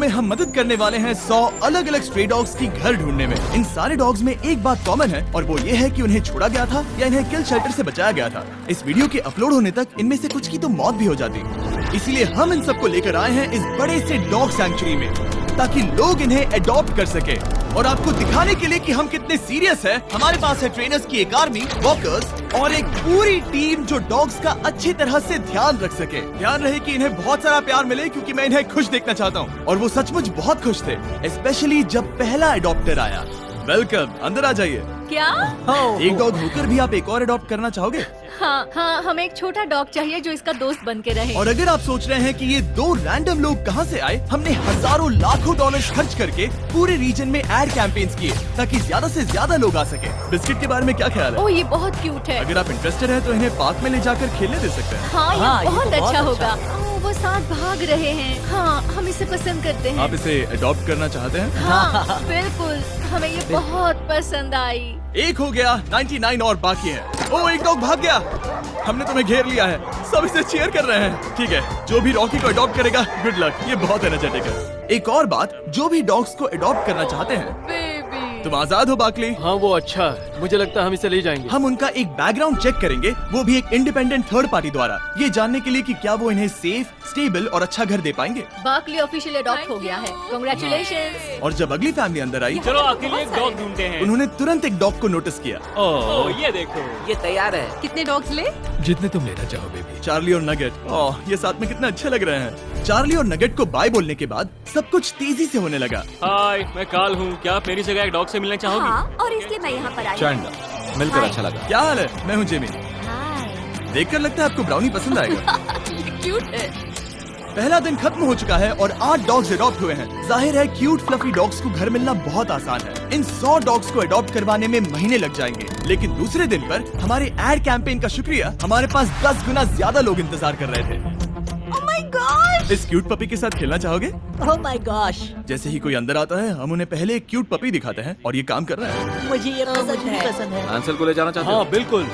में हम मदद करने वाले हैं 100 अलग अलग स्ट्रे डॉग्स की घर ढूंढने में। इन सारे डॉग्स में एक बात कॉमन है और वो ये है कि उन्हें छोड़ा गया था या इन्हें किल शेल्टर से बचाया गया था। इस वीडियो के अपलोड होने तक इनमें से कुछ की तो मौत भी हो जाती, इसीलिए हम इन सबको लेकर आए हैं इस बड़े से डॉग सैंक्चुरी में, ताकि लोग इन्हें अडॉप्ट कर सके। और आपको दिखाने के लिए कि हम कितने सीरियस हैं, हमारे पास है ट्रेनर्स की एक आर्मी, वॉकर्स और एक पूरी टीम जो डॉग्स का अच्छी तरह से ध्यान रख सके। ध्यान रहे कि इन्हें बहुत सारा प्यार मिले, क्योंकि मैं इन्हें खुश देखना चाहता हूँ। और वो सचमुच बहुत खुश थे, स्पेशली जब पहला अडॉप्टर आया। वेलकम, अंदर आ जाइए। क्या? एक डॉग होकर भी आप एक और अडॉप्ट करना चाहोगे? हाँ, हमें एक छोटा डॉग चाहिए जो इसका दोस्त बन के रहे। और अगर आप सोच रहे हैं कि ये दो रैंडम लोग कहाँ से आए, हमने हजारों लाखों डॉलर खर्च करके पूरे रीजन में एड कैंपेन्स किए ताकि ज्यादा से ज्यादा लोग आ सके। बिस्किट के बारे में क्या ख्याल है? ओह, ये बहुत क्यूट है। अगर आप इंटरेस्टेड हैं तो इन्हें पार्क में ले जाकर खेलने दे सकते हैं। हाँ, हाँ, ये ये बहुत तो बहुत अच्छा अच्छा होगा। ओह, वो साथ भाग रहे हैं। हाँ, हम इसे पसंद करते हैं। आप इसे अडॉप्ट करना चाहते हैं? हाँ, बिल्कुल, हमें ये बहुत पसंद आई। एक हो गया, 99 और बाकी है। ओह, एक डॉग भाग गया। हमने तुम्हें घेर लिया है, सब इसे चीयर कर रहे हैं। ठीक है, जो भी रॉकी को अडॉप्ट करेगा, गुड लक, ये बहुत एनर्जेटिक है। एक और बात, जो भी डॉग्स को अडॉप्ट करना चाहते हैं, बेबी, तुम आजाद हो बाकली। हाँ, वो अच्छा है, मुझे लगता है हम इसे ले जाएंगे। हम उनका एक बैकग्राउंड चेक करेंगे, वो भी एक इंडिपेंडेंट थर्ड पार्टी द्वारा, ये जानने के लिए कि क्या वो इन्हें सेफ, स्टेबल और अच्छा घर दे पाएंगे। बाकली ऑफिशियल अडॉप्ट हो गया है। कांग्रेचुलेशंस। और जब अगली फैमिली अंदर आई, चलो आपके लिए एक डॉग ढूंढते हैं। उन्होंने तुरंत एक डॉग को नोटिस किया। ओह, ये देखो। ये तैयार है। कितने डॉग्स ले? जितने तुम लेना चाहो बेबी। चार्ली और नगेट। ओह, ये साथ में कितना अच्छे लग रहे हैं। चार्ली और नगेट को बाय बोलने के बाद सब कुछ तेजी से होने लगा। हाय, मैं काल हूँ। क्या आप मेरी जगह एक डॉग से मिलना चाहोगी? हाँ, और इसलिए मैं यहाँ पर आई। चैंडलर, मिलकर अच्छा लगा। क्या हाल है? मैं हूँ जेमी। देखकर लगता है आपको ब्राउनी पसंद आएगा। क्यूट है। पहला दिन खत्म हो चुका है और 8 डॉग्स अडॉप्ट हुए हैं। जाहिर है क्यूट फ्लफी डॉग्स को घर मिलना बहुत आसान है। इन 100 डॉग्स को अडॉप्ट करवाने में महीने लग जाएंगे, लेकिन दूसरे दिन पर हमारे एड कैंपेन का शुक्रिया हमारे पास 10 गुना ज्यादा लोग इंतजार कर रहे थे। Oh my gosh! इस क्यूट पपी के साथ खेलना चाहोगे? ओह माय गॉश, जैसे ही कोई अंदर आता है, हम उन्हें पहले एक क्यूट पपी दिखाते हैं और ये काम कर रहा है। मुझे ये पसंद है। आंसर को ले जाना चाहते हो? हाँ, बिल्कुल।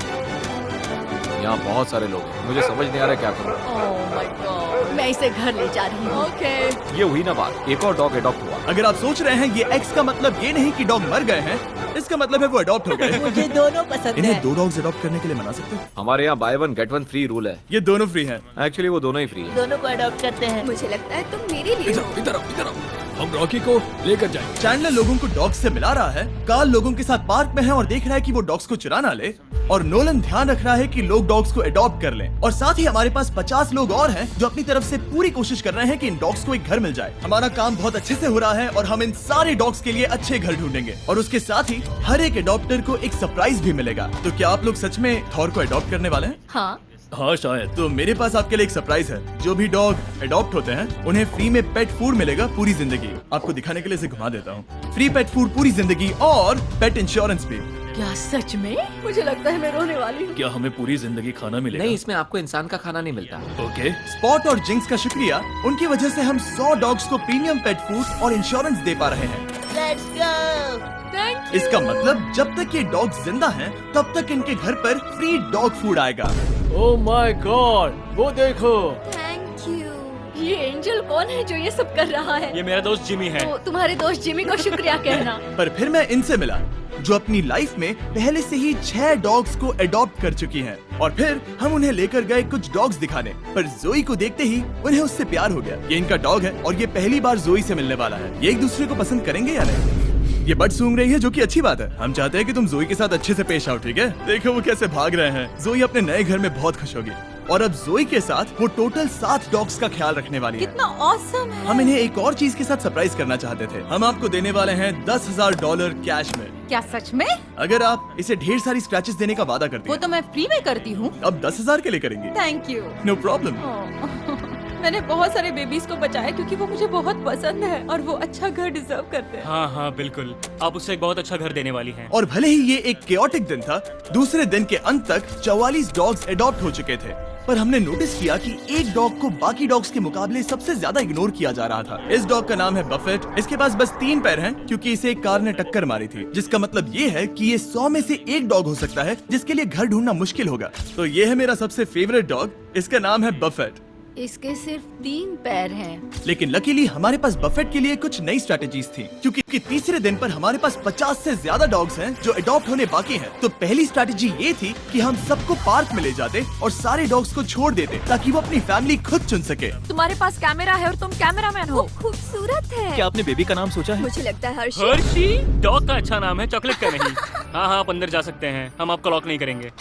यहाँ बहुत सारे लोग हैं, मुझे समझ नहीं आ रहा क्या करूँ। ओह माय गॉड, मैं इसे घर ले जा रही हूँ। ओके। ये हुई ना बात, एक और डॉग अडॉप्ट हुआ। अगर आप सोच रहे हैं ये एक्स का मतलब ये नहीं कि डॉग मर गए हैं, इसका मतलब है वो अडॉप्ट हो गए। मुझे दोनों पसंद इन्हें है। 2 डॉग्स अडॉप्ट करने के लिए मना सकते हैं? हमारे यहाँ by one get one free rule है। ये दोनों फ्री हैं। एक्चुअली वो दोनों ही फ्री है। दोनों को अडॉप्ट करते हैं। मुझे लगता है तुम मेरे लिए हो। इधर आओ, हम रॉकी को लेकर जाएंगे। चैंडलर लोगों को डॉग्स से मिला रहा है, कार्ल लोगों के साथ पार्क में है और देख रहा है कि वो डॉग्स को चुरा ना ले, और नोलन ध्यान रख रहा है कि लोग डॉग्स को अडॉप्ट कर लें। और साथ ही हमारे पास 50 लोग और हैं जो अपनी तरफ से पूरी कोशिश कर रहे हैं कि इन डॉग्स को एक घर मिल जाए। हमारा काम बहुत अच्छे से हो रहा है और हम इन सारे डॉग्स के लिए अच्छे घर ढूंढेंगे, और उसके साथ ही हर एक अडॉप्टर को एक सरप्राइज भी मिलेगा। तो क्या आप लोग सच में थॉर को अडॉप्ट करने वाले हैं? हाँ, शायद। तो मेरे पास आपके लिए एक सरप्राइज है। जो भी डॉग अडॉप्ट होते हैं उन्हें फ्री में पेट फूड मिलेगा पूरी जिंदगी। आपको दिखाने के लिए इसे घुमा देता हूँ। फ्री पेट फूड पूरी जिंदगी और पेट इंश्योरेंस भी। क्या सच में? मुझे लगता है मैं रोने वाली हूँ। क्या हमें पूरी जिंदगी खाना मिलेगा? नहीं, इसमें आपको इंसान का खाना नहीं मिलता। ओके। स्पॉट और जिंक्स का शुक्रिया, उनकी वजह से हम 100 डॉग्स को प्रीमियम पेट फूड और इंश्योरेंस दे पा रहे हैं। Let's go. Thank you. इसका मतलब जब तक ये डॉग्स जिंदा हैं, तब तक इनके घर पर फ्री डॉग फूड आएगा। ओह माय गॉड, वो देखो। Thank you. ये एंजल कौन है जो ये सब कर रहा है? ये मेरा दोस्त जिमी है। तो तुम्हारे दोस्त जिमी को शुक्रिया कहना। पर फिर मैं इनसे मिला जो अपनी लाइफ में पहले से ही 6 डॉग्स को अडॉप्ट कर चुकी हैं। और फिर हम उन्हें लेकर गए कुछ डॉग्स दिखाने, पर जोई को देखते ही उन्हें उससे प्यार हो गया। ये इनका डॉग है और ये पहली बार जोई से मिलने वाला है। ये एक दूसरे को पसंद करेंगे या नहीं? ये बट सूंघ रही है, जो कि अच्छी बात है। हम चाहते हैं कि तुम जोई के साथ अच्छे से पेश आओ, ठीक है? देखो वो कैसे भाग रहे हैं। जोई अपने नए घर में बहुत खुश होगी, और अब जोई के साथ वो टोटल 7 डॉग्स का ख्याल रखने वाली है। कितना ऑसम है। हम इन्हें एक और चीज के साथ सरप्राइज करना चाहते थे। हम आपको देने वाले हैं $10,000 कैश में, क्या सच में? अगर आप इसे ढेर सारी स्क्रैचेस देने का वादा करती वो हैं। तो मैं फ्री में करती हूँ। अब 10,000 के लिए करेंगे? Thank you. No problem. मैंने बहुत सारे बेबीज को बचाया क्योंकि वो मुझे बहुत पसंद है और वो अच्छा घर डिजर्व करते हैं। हाँ हाँ बिल्कुल, आप उससे एक बहुत अच्छा घर देने वाली हैं। और भले ही ये एक केओटिक दिन था, दूसरे दिन के अंत तक 44 डॉग्स अडॉप्ट हो चुके थे, पर हमने नोटिस किया कि एक डॉग को बाकी डॉग्स के मुकाबले सबसे ज्यादा इग्नोर किया जा रहा था। इस डॉग का नाम है बफेट। इसके पास बस 3 पैर हैं क्योंकि इसे एक कार ने टक्कर मारी थी, जिसका मतलब ये है कि ये 100 में से एक डॉग हो सकता है जिसके लिए घर ढूंढना मुश्किल होगा। तो ये है मेरा सबसे फेवरेट डॉग, इसका नाम है बफेट। इसके सिर्फ 3 पैर हैं। लेकिन लकीली हमारे पास बफेट के लिए कुछ नई स्ट्रेटेजीज थी, क्योंकि तीसरे दिन पर हमारे पास 50 से ज्यादा डॉग्स हैं जो अडॉप्ट होने बाकी हैं। तो पहली स्ट्रेटेजी ये थी कि हम सबको पार्क में ले जाते और सारे डॉग्स को छोड़ देते ताकि वो अपनी फैमिली खुद चुन सके। तुम्हारे पास कैमरा है और तुम कैमरामैन हो। खूबसूरत है। क्या आपने बेबी का नाम सोचा है? मुझे लगता है हर्षी। हर्षी डॉग का अच्छा नाम है, चॉकलेट का नहीं। हाँ हाँ, आप अंदर जा सकते हैं, हम आपको लॉक नहीं करेंगे।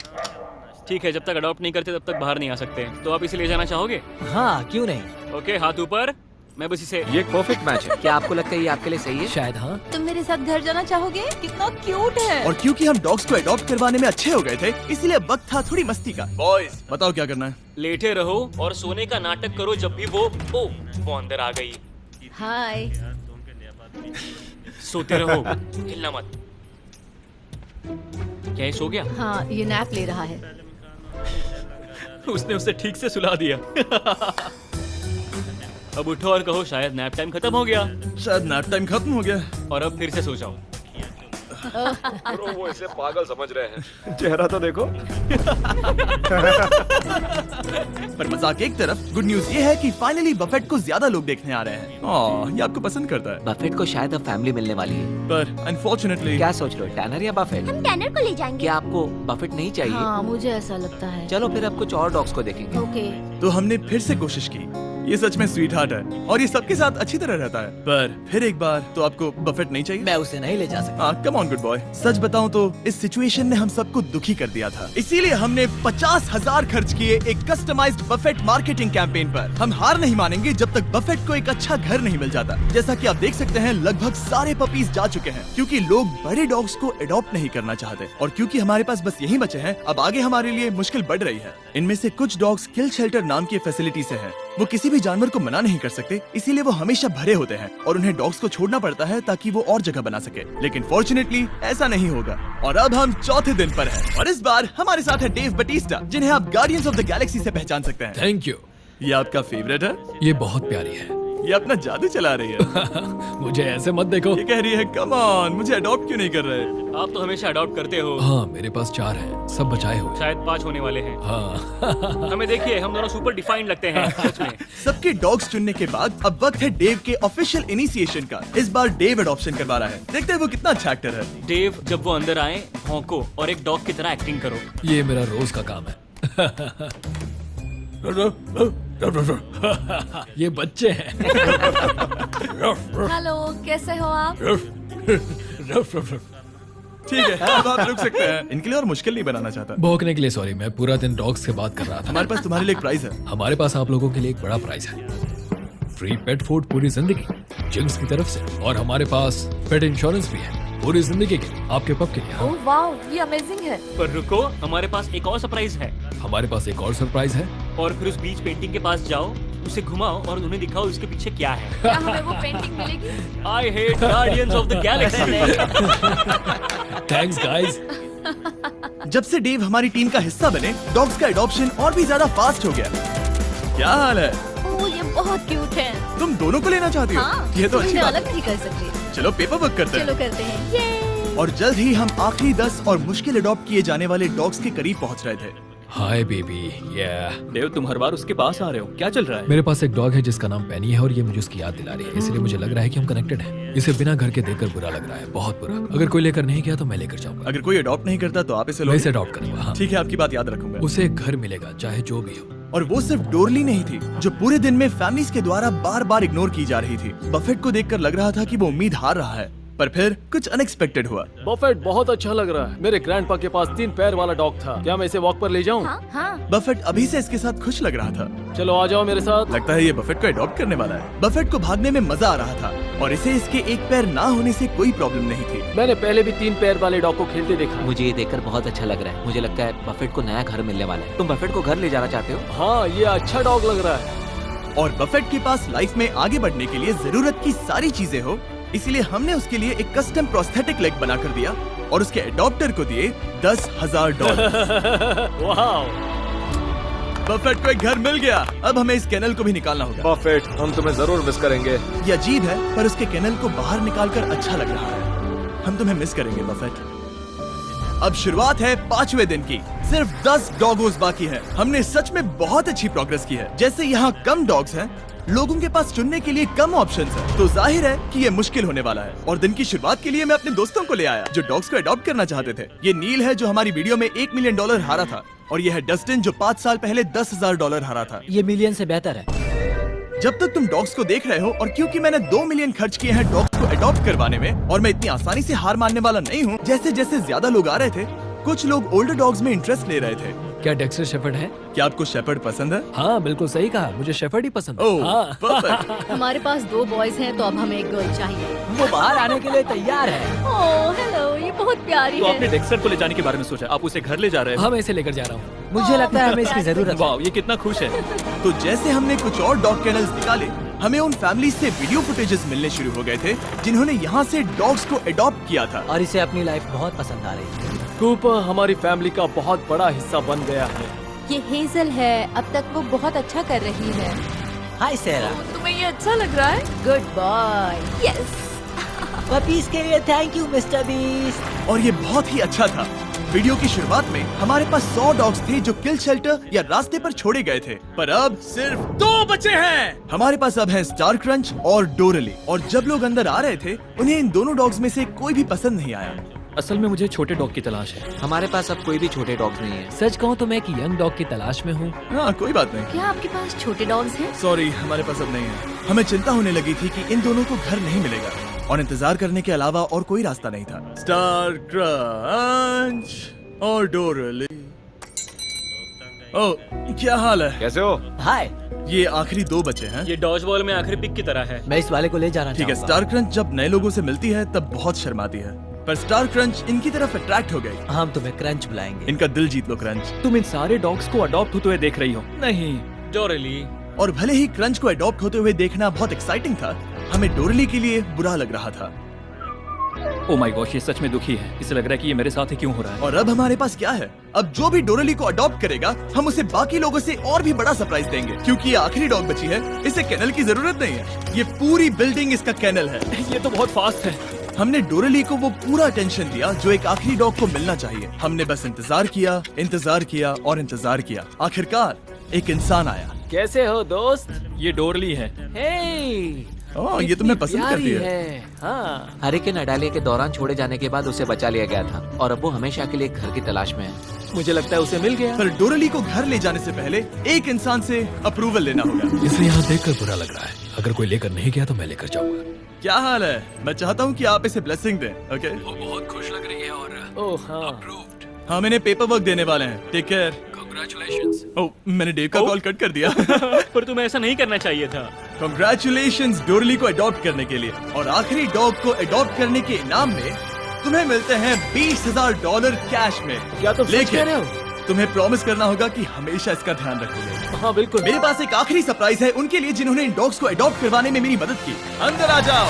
ठीक है, जब तक अडॉप्ट नहीं करते तब तक बाहर नहीं आ सकते। तो आप इसे ले जाना चाहोगे? हाँ, क्यों नहीं। ओके, हाथ ऊपर। मैं बस इसे ये एक परफेक्ट मैच है। क्या आपको लगता है ये आपके लिए सही है? शायद हाँ। तुम मेरे साथ घर जाना चाहोगे? कितना क्यूट है। और क्योंकि हम डॉग्स को अडॉप्ट करवाने में अच्छे हो गए थे, इसलिए वक्त था थोड़ी मस्ती का। बॉयज बताओ क्या करना है? लेटे रहो और सोने का नाटक करो जब भी वो अंदर आ गई। हाय। सोते रहो, हिलना मत। क्या ये सो गया? हाँ, ये नैप ले रहा है। उसने उसे ठीक से सुला दिया। अब उठो और कहो शायद नैप टाइम खत्म हो गया। शायद नैप टाइम खत्म हो गया। और अब फिर से सो जाओ। ब्रो, वो इसे पागल समझ रहे हैं। चेहरा तो देखो। पर मजाक एक तरफ, गुड न्यूज ये है कि फाइनली बफेट को ज्यादा लोग देखने आ रहे हैं। ये आपको पसंद करता है। बफेट को शायद अब फैमिली मिलने वाली है। पर अनफॉर्चुनेटली क्या सोच रहे हो, टैनर या बफेट? हम टैनर को ले जाएंगे। क्या आपको बफेट नहीं चाहिए? हाँ, मुझे ऐसा लगता है। चलो फिर अब कुछ और डॉग्स को देखेंगे। ओके। तो हमने फिर से कोशिश की। ये सच में स्वीट हार्ट है और ये सबके साथ अच्छी तरह रहता है। पर फिर एक बार तो आपको बफेट नहीं चाहिए? मैं उसे नहीं ले जा सकता। Come on good boy. सच बताऊं तो इस सिचुएशन ने हम सबको दुखी कर दिया था, इसीलिए हमने 50,000 खर्च किए एक कस्टमाइज्ड बफेट मार्केटिंग कैंपेन पर। हम हार नहीं मानेंगे जब तक बफेट को एक अच्छा घर नहीं मिल जाता। जैसा कि आप देख सकते हैं, लगभग सारे पपीज जा चुके हैं क्योंकि लोग बड़े डॉग्स को अडॉप्ट नहीं करना चाहते। और क्योंकि हमारे पास बस यही बचे हैं, अब आगे हमारे लिए मुश्किल बढ़ रही है। इनमें से कुछ डॉग्स किल शेल्टर नाम की फैसिलिटी से हैं। वो किसी भी जानवर को मना नहीं कर सकते, इसीलिए वो हमेशा भरे होते हैं और उन्हें डॉग्स को छोड़ना पड़ता है ताकि वो और जगह बना सके। लेकिन फॉर्चुनेटली ऐसा नहीं होगा। और अब हम चौथे दिन पर हैं और इस बार हमारे साथ है डेव बटिस्टा, जिन्हें आप गार्डियंस ऑफ द गैलेक्सी से पहचान सकते हैं। Thank you. ये आपका फेवरेट है? ये बहुत प्यारी है। ये अपना जादू चला रही है। मुझे ऐसे मत देखो। ये कह रही है कम ऑन, मुझे अडॉप्ट क्यों नहीं कर रहे? आप तो हमेशा अडॉप्ट करते हो। हाँ, मेरे पास 4 हैं, सब बचाए हुए। शायद 5 होने वाले हैं। हाँ। हमें देखिए, हम दोनों सुपर डिफाइंड लगते हैं सच में। सबके डॉग्स चुनने के बाद अब वक्त है डेव के ऑफिशियल इनिशिएशन का। इस बार डेव अडॉप्शन करवा रहा है। देखते हैं वो कितना अच्छा एक्टर है। डेव, जब वो अंदर आए, भौंको और एक डॉग की तरह एक्टिंग करो। ये मेरा रोज का काम है। ये बच्चे हैं। हेलो, कैसे हो आप? ठीक है, अब आप रुक सकते हैं। इनके लिए और मुश्किल नहीं बनाना चाहता। भौंकने के लिए सॉरी, मैं पूरा दिन डॉग्स से बात कर रहा था। हमारे पास तुम्हारे लिए एक प्राइज है। हमारे पास आप लोगों के लिए एक बड़ा प्राइज है। फ्री पेट फूड पूरी जिंदगी जिंक्स की तरफ से, और हमारे पास पेट इंश्योरेंस भी है पूरी जिंदगी के लिए, आपके पप के लिए। हाँ। ओह वाओ, ये अमेजिंग है। पर रुको, हमारे पास एक और सरप्राइज है। हमारे पास एक और सरप्राइज है। और फिर उस बीच पेंटिंग के पास जाओ, उसे घुमाओ और उन्हें दिखाओ इसके पीछे क्या है। क्या हमें वो पेंटिंग मिलेगी? I hate guardians of the Galaxy. Thanks guys. जब से डेव हमारी टीम का हिस्सा बने, डॉग्स का एडॉप्शन और भी ज्यादा फास्ट हो गया। क्या हाल है? ओह, ये बहुत क्यूट है। तुम दोनों को लेना चाहती हो? हाँ, ये तो अच्छी इन्हें बात अलग है। भी कर सकते। चलो पेपर वर्क करते चलो हैं। करते हैं। ये और जल्द ही हम आखिरी 10 और मुश्किल अडॉप्ट किए जाने वाले डॉग्स के करीब पहुंच रहे थे। Hi baby. देव, तुम हर बार उसके पास आ रहे हो, क्या चल रहा है? मेरे पास एक डॉग है जिसका नाम पेनी है और ये मुझे उसकी याद दिला रही है, इसलिए मुझे लग रहा है कि हम कनेक्टेड हैं। इसे बिना घर के देखकर बुरा लग रहा है, बहुत बुरा। अगर कोई लेकर नहीं गया तो मैं लेकर जाऊंगा। अगर कोई अडॉप्ट नहीं करता तो आप इसे लो। मैं इसे अडॉप्ट करूंगा। हाँ। ठीक है, आपकी बात याद रखूंगा। उसे एक घर मिलेगा चाहे जो भी हो। और वो सिर्फ डोरली नहीं थी, जो पूरे दिन में फैमिलीज के द्वारा बार बार इग्नोर की जा रही थी। बफेट को देखकर लग रहा था कि वो उम्मीद हार रहा है, पर फिर कुछ अनएक्सपेक्टेड हुआ। बफेट बहुत अच्छा लग रहा है। मेरे ग्रैंडपा के पास 3 पैर वाला डॉग था। क्या मैं इसे वॉक पर ले जाऊं? हाँ। बफेट अभी से इसके साथ खुश लग रहा था। चलो आ जाओ मेरे साथ। लगता है ये बफेट को अडॉप्ट करने वाला है। बफेट को भागने में मजा आ रहा था और इसे इसके एक पैर ना होने से कोई प्रॉब्लम नहीं थी। मैंने पहले भी 3 पैर वाले डॉग को खेलते देखा। मुझे ये देखकर बहुत अच्छा लग रहा है। मुझे लगता है बफेट को नया घर मिलने वाला है। तुम बफेट को घर ले जाना चाहते हो? हाँ, ये अच्छा डॉग लग रहा है। और बफेट के पास लाइफ में आगे बढ़ने के लिए जरूरत की सारी चीजें हो, इसलिए हमने उसके लिए एक कस्टम प्रोस्थेटिक लेग बना कर दिया और उसके एडॉप्टर को दिए $10,000। वाह, बफेट को एक घर मिल गया। अब हमें इस केनल को भी निकालना होगा। बफेट, हम तुम्हें जरूर मिस करेंगे। ये अजीब है, पर उसके केनल को बाहर निकालकर अच्छा लग रहा है। हम तुम्हें मिस करेंगे बफेट। अब शुरुआत है 5वें दिन की। सिर्फ 10 डॉगोज बाकी हैं। हमने सच में बहुत अच्छी प्रोग्रेस की है। जैसे यहाँ कम डॉग्स हैं, लोगों के पास चुनने के लिए कम ऑप्शंस हैं, तो जाहिर है कि ये मुश्किल होने वाला है। और दिन की शुरुआत के लिए मैं अपने दोस्तों को ले आया जो डॉग्स को अडॉप्ट करना चाहते थे। ये नील है जो हमारी वीडियो में $1 मिलियन हारा था, और ये है डस्टिन जो 5 साल पहले $10,000 हारा था। ये मिलियन से बेहतर है। जब तक तुम डॉग्स को देख रहे हो, और क्योंकि मैंने 2 मिलियन खर्च किए हैं डॉग्स को अडॉप्ट करवाने में, और मैं इतनी आसानी से हार मानने वाला नहीं हूँ। जैसे जैसे ज्यादा लोग आ रहे थे, कुछ लोग ओल्डर डॉग्स में इंटरेस्ट ले रहे थे। क्या डेक्स्टर शेफर्ड है? क्या आपको शेफर्ड पसंद है? हाँ बिल्कुल सही कहा, मुझे शेफर्ड ही पसंद है। ओह, हाँ। perfect। हमारे पास 2 बॉयज हैं तो अब हमें एक गर्ल चाहिए। वो बाहर आने के लिए तैयार है। ओह हेलो, ये बहुत प्यारी तो आपने है। डेक्स्टर को ले जाने के बारे में सोचा, आप उसे घर ले जा रहे हाँ मैं इसे लेकर जा रहा हूँ। मुझे लगता है हमें इसकी जरूरत है। वाह, ये कितना खुश है। तो जैसे हमने कुछ और डॉग कैनल्स निकाले, हमें उन फैमिली से वीडियो फुटेजेस मिलने शुरू हो गए थे जिन्होंने यहाँ से डॉग्स को अडॉप्ट किया था। और इसे अपनी लाइफ बहुत पसंद आ रही है। कूपर हमारी फैमिली का बहुत बड़ा हिस्सा बन गया है। ये हेजल है, अब तक वो बहुत अच्छा कर रही है। हाय सेरा। तुम्हें ये अच्छा लग रहा है? Good boy. यस। पपीज के लिए थैंक यू मिस्टर बीस्ट। और ये बहुत ही अच्छा था। वीडियो की शुरुआत में हमारे पास 100 डॉग्स थे जो किल शेल्टर या रास्ते पर छोड़े गए थे, पर अब सिर्फ 2 बचे हैं। हमारे पास अब हैं स्टार क्रंच और डोरली। और जब लोग अंदर आ रहे थे, उन्हें इन दोनों डॉग्स में से कोई भी पसंद नहीं आया। असल में मुझे छोटे डॉग की तलाश है। हमारे पास अब कोई भी छोटे डॉग्स नहीं है। सच कहूँ तो मैं एक यंग डॉग की तलाश में हूँ। हाँ, कोई बात नहीं। क्या आपके पास छोटे डॉग्स हैं? सॉरी, हमारे पास अब नहीं है। हमें चिंता होने लगी थी कि इन दोनों को घर नहीं मिलेगा, और इंतजार करने के अलावा और कोई रास्ता नहीं था। स्टार क्रंच और डोरली। ओह, क्या हाल है? कैसे हो? हाय। ये आखिरी 2 बचे हैं। ये डॉज बॉल में आखिरी पिक की तरह है। मैं इस वाले को ले जाना ठीक है। चाहूंगा। स्टार क्रंच जब नए लोगों से मिलती है तब बहुत शर्माती है, पर स्टार क्रंच इनकी तरफ अट्रैक्ट हो गई। हम तुम्हें क्रंच बुलाएंगे। इनका दिल जीत लो क्रंच। तुम इन सारे डॉग्स को अडॉप्ट होते हुए देख रही हो? नहीं। डोरली। और भले ही क्रंच को अडॉप्ट होते हुए देखना बहुत एक्साइटिंग था, हमें डोरली के लिए बुरा लग रहा था। ओ माय गॉश, ये सच में दुखी है। इसे लग रहा है कि ये मेरे साथ ही क्यों हो रहा है। और अब हमारे पास क्या है? अब जो भी डोरली को अडॉप्ट करेगा, हम उसे बाकी लोगों से और भी बड़ा सरप्राइज देंगे, क्योंकि ये आखिरी डॉग बची है। इसे केनल की जरूरत नहीं है। ये पूरी बिल्डिंग इसका केनल है। ये तो बहुत फास्ट है। हमने डोरली को वो पूरा अटेंशन दिया जो एक आखिरी डॉग को मिलना चाहिए। हमने बस इंतजार किया और इंतजार किया। आखिरकार एक इंसान आया। कैसे हो दोस्त? ये डोरली है। हे ओह, ये तुम्हें पसंद करती है। हाँ। हरिकेन अडालिया के दौरान छोड़े जाने के बाद उसे बचा लिया गया था, और अब वो हमेशा के लिए एक घर की तलाश में है। मुझे लगता है उसे मिल गया। पर डोरली को घर ले जाने से पहले एक इंसान से अप्रूवल लेना होगा। इसे यहाँ देखकर बुरा लग रहा है। अगर कोई लेकर नहीं गया तो मैं लेकर जाऊंगा। क्या हाल है? मैं चाहता हूँ कि आप इसे ब्लेसिंग दें। ओके? वो बहुत खुश लग रही है और ओह हाँ। अप्रूव्ड। हम इन्हें पेपर वर्क देने वाले हैं। Take care. कांग्रेचुलेशंस। ओह, मैंने डेव का कॉल कट कर दिया। पर तुम्हें ऐसा नहीं करना चाहिए था। कांग्रेचुलेशंस डोरली को अडॉप्ट करने के लिए। और आखिरी डॉग को अडॉप्ट करने के इनाम में तुम्हें मिलते हैं $20,000 कैश में। क्या तुम सच कह रहे हो? तुम्हें प्रॉमिस करना होगा कि हमेशा इसका ध्यान रखोगे। हाँ बिल्कुल। मेरे पास एक आखिरी सरप्राइज है उनके लिए जिन्होंने इन डॉग्स को अडॉप्ट करवाने में मेरी मदद की। अंदर आ जाओ।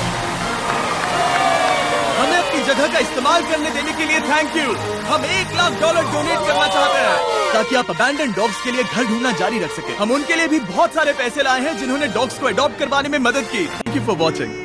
हमें अपनी जगह का इस्तेमाल करने देने के लिए थैंक यू। हम $1 लाख डोनेट करना चाहते हैं ताकि आप अबैंडन डॉग्स के लिए घर ढूंढना जारी रख सके। हम उनके लिए भी बहुत सारे पैसे लाए हैं जिन्होंने डॉग्स को अडॉप्ट करवाने में मदद की। Thank you for watching.